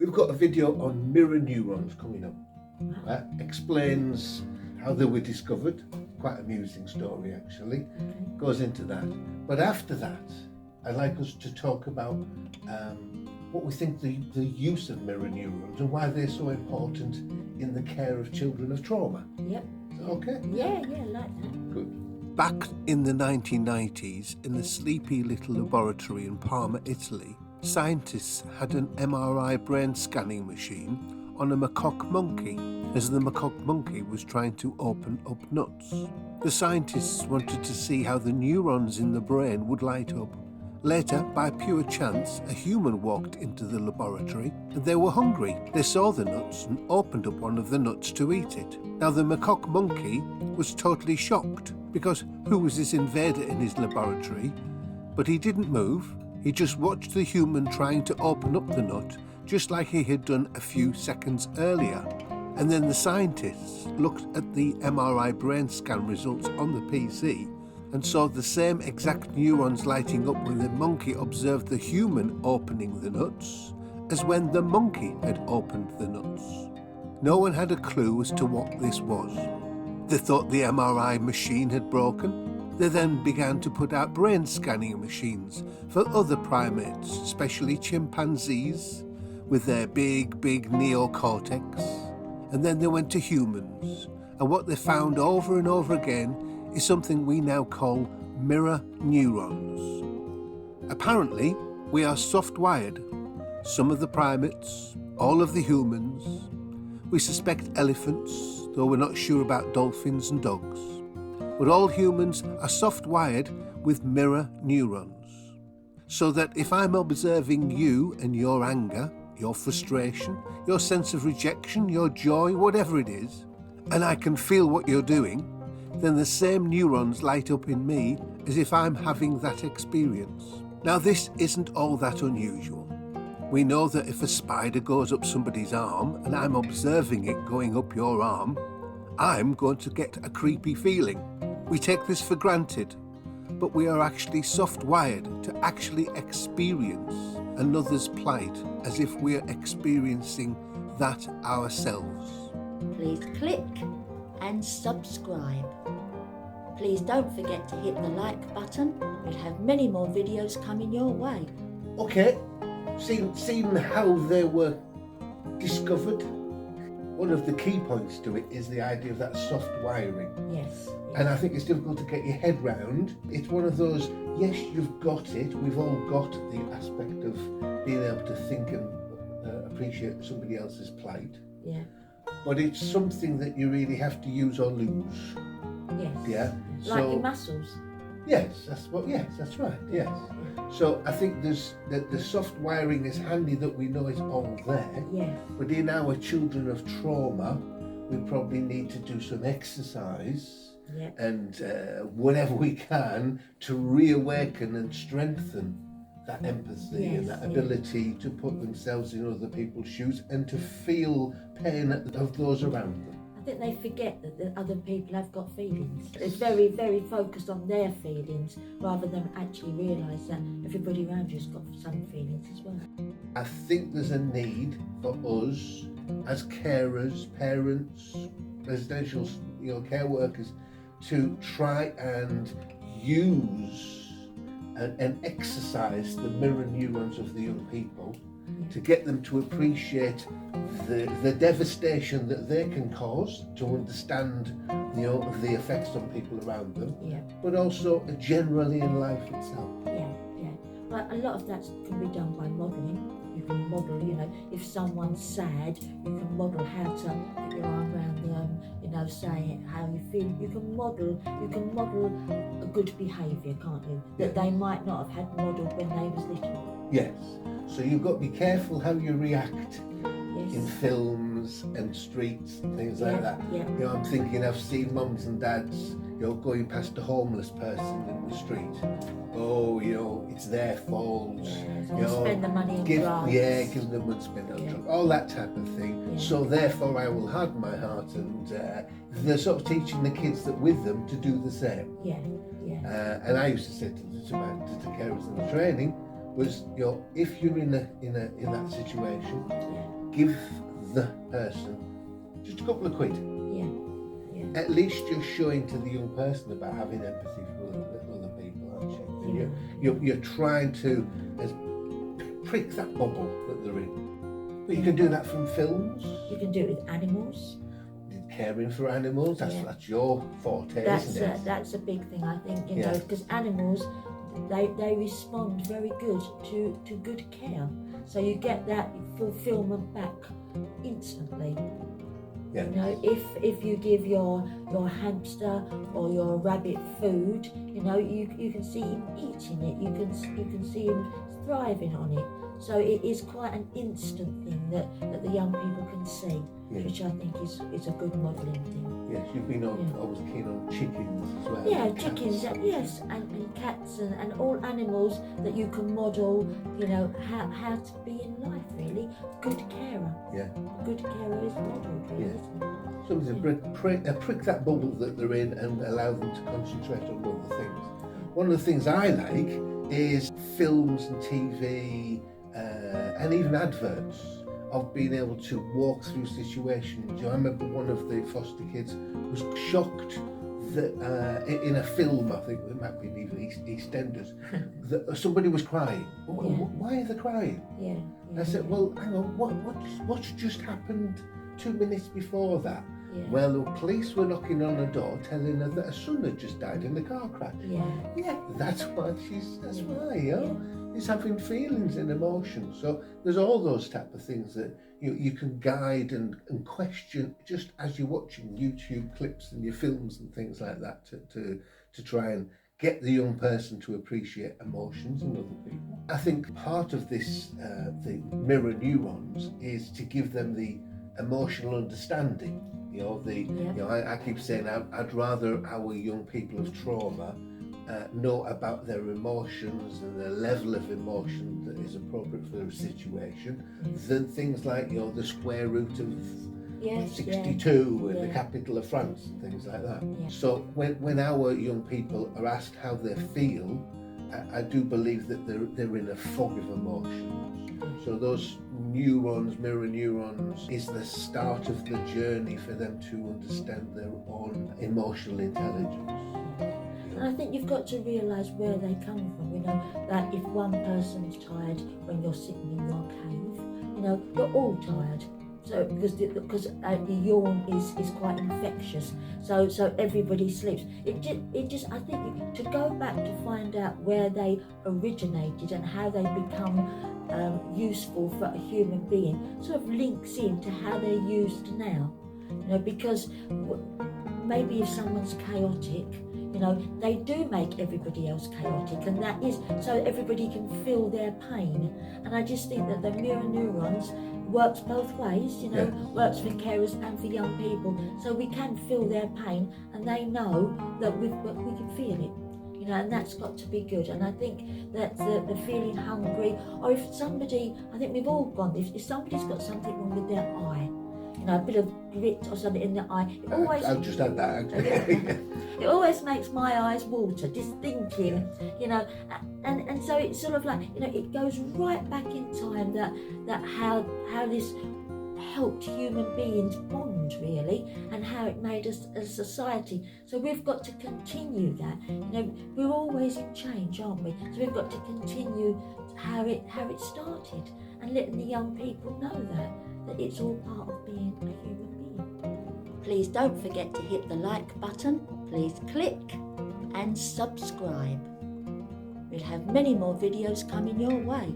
We've got a video on mirror neurons coming up. Explains how they were discovered. Quite amusing story actually. Goes into that. But after that, I'd like us to talk about what we think the use of mirror neurons and why they're so important in the care of children of trauma. Yep. Okay? Yeah, like that. Good. Back in the 1990s, in the sleepy little laboratory in Parma, Italy, scientists had an MRI brain scanning machine on a macaque monkey, as the macaque monkey was trying to open up nuts. The scientists wanted to see how the neurons in the brain would light up. Later, by pure chance, a human walked into the laboratory and they were hungry. They saw the nuts and opened up one of the nuts to eat it. Now the macaque monkey was totally shocked because who was this invader in his laboratory? But he didn't move. He just watched the human trying to open up the nut, just like he had done a few seconds earlier. And then the scientists looked at the MRI brain scan results on the PC and saw the same exact neurons lighting up when the monkey observed the human opening the nuts as when the monkey had opened the nuts. No one had a clue as to what this was. They thought the MRI machine had broken. They then began to put out brain scanning machines for other primates, especially chimpanzees, with their big neocortex. And then they went to humans, and what they found over and over again is something we now call mirror neurons. Apparently, we are soft-wired. Some of the primates, all of the humans. We suspect elephants, though we're not sure about dolphins and dogs. But all humans are soft-wired with mirror neurons. So that if I'm observing you and your anger, your frustration, your sense of rejection, your joy, whatever it is, and I can feel what you're doing, then the same neurons light up in me as if I'm having that experience. Now this isn't all that unusual. We know that if a spider goes up somebody's arm and I'm observing it going up your arm, I'm going to get a creepy feeling. We take this for granted, but we are actually soft-wired to actually experience another's plight as if we're experiencing that ourselves. Please click and subscribe. Please don't forget to hit the like button. We'll have many more videos coming your way. Okay, seeing how they were discovered, one of the key points to it is the idea of that soft wiring. Yes. And I think it's difficult to get your head round. It's one of those, yes, you've got it. We've all got the aspect of being able to think and appreciate somebody else's plight. Yeah. But it's something that you really have to use or lose. Yes. Yeah. Like your muscles. Yes, that's right. Yes. So I think there's the soft wiring is handy that we know it's all there. Yeah. But in our children of trauma, we probably need to do some exercise and whatever we can to reawaken and strengthen that empathy and that ability to put themselves in other people's shoes and to feel pain of those around them. I think they forget that the other people have got feelings. It's very, very focused on their feelings rather than actually realise that everybody around you's got some feelings as well. I think there's a need for us as carers, parents, residential care workers to try and use and exercise the mirror neurons of the young people to get them to appreciate the devastation that they can cause, to understand the effects on people around them, but also generally in life itself. But a lot of that can be done by modelling. You can model, if someone's sad, you can model how to put your arm around them, say how you feel. You can model a good behaviour, can't you? That they might not have had modelled when they was little. Yes. So you've got to be careful how you react in films and streets and things like that. I'm thinking I've seen mums and dads, going past a homeless person in the street. Oh, it's their fault. Spend the money on drugs. Give them money, spend on drugs. All that type of thing. So therefore I will harden my heart, and they're sort of teaching the kids that with them to do the same. And I used to say to carers in the training was, if you're in that situation, give the person just a couple of quid. Yeah. At least you're showing to the young person about having empathy for other people, aren't you? And you're trying to prick that bubble that they're in. But you can do that from films. You can do it with animals. Caring for animals, that's your forte, isn't it? That's a big thing, I think, you know, because animals, they respond very good to good care. So you get that fulfillment back instantly. Yeah. You know, if you give your hamster or your rabbit food, you know, you can see him eating it. You can see him thriving on it. So it is quite an instant thing that the young people can see, which I think is a good modelling thing. Yes, you've been always keen on chickens as well. Yeah, chickens, yes, and cats and all animals that you can model, you know, how to be in life, really. Good carer. Yeah. Good carer is modelled, really, isn't it? Something to prick that bubble that they're in and allow them to concentrate on other things. One of the things I like is films and TV and even adverts of being able to walk through situations. I remember one of the foster kids was shocked that in a film, I think it might be even EastEnders, that somebody was crying. Why are they crying? I said, well, hang on, what's just happened 2 minutes before that? Well, the police were knocking on the door telling her that her son had just died in a car crash. That's why he's having feelings and emotions. So there's all those type of things that you can guide and question just as you're watching YouTube clips and your films and things like that to try and get the young person to appreciate emotions in other people. I think part of this, the mirror neurons, is to give them the emotional understanding. I keep saying I'd rather our young people of trauma know about their emotions and the level of emotion that is appropriate for a situation than things like the square root of 62 and the capital of France and things like that. So when our young people are asked how they feel, I do believe that they're in a fog of emotions. So those neurons, mirror neurons, is the start of the journey for them to understand their own emotional intelligence. And I think you've got to realise where they come from, you know, that if one person's tired when you're sitting in your cave, you know, you're all tired. So because the yawn is quite infectious, so everybody sleeps. It just I think to go back to find out where they originated and how they become useful for a human being sort of links into how they're used now. You know, because maybe if someone's chaotic, you know, they do make everybody else chaotic, and that is so everybody can feel their pain. And I just think that the mirror neurons works both ways, you know, works for carers and for young people, so we can feel their pain and they know that we can feel it, you know, and that's got to be good. And I think that the feeling hungry, or if somebody, I think we've all gone this, if somebody's got something wrong with their eye, you know, a bit of grit or something in the eye, I've just had that actually. It always makes my eyes water just thinking, you know, and so it's sort of like, you know, it goes right back in time that how this helped human beings bond really, and how it made us a society. So we've got to continue that. You know, we're always in change, aren't we? So we've got to continue how it started and letting the young people know that it's all part of being a human being. Please don't forget to hit the like button. Please click and subscribe. We'll have many more videos coming your way.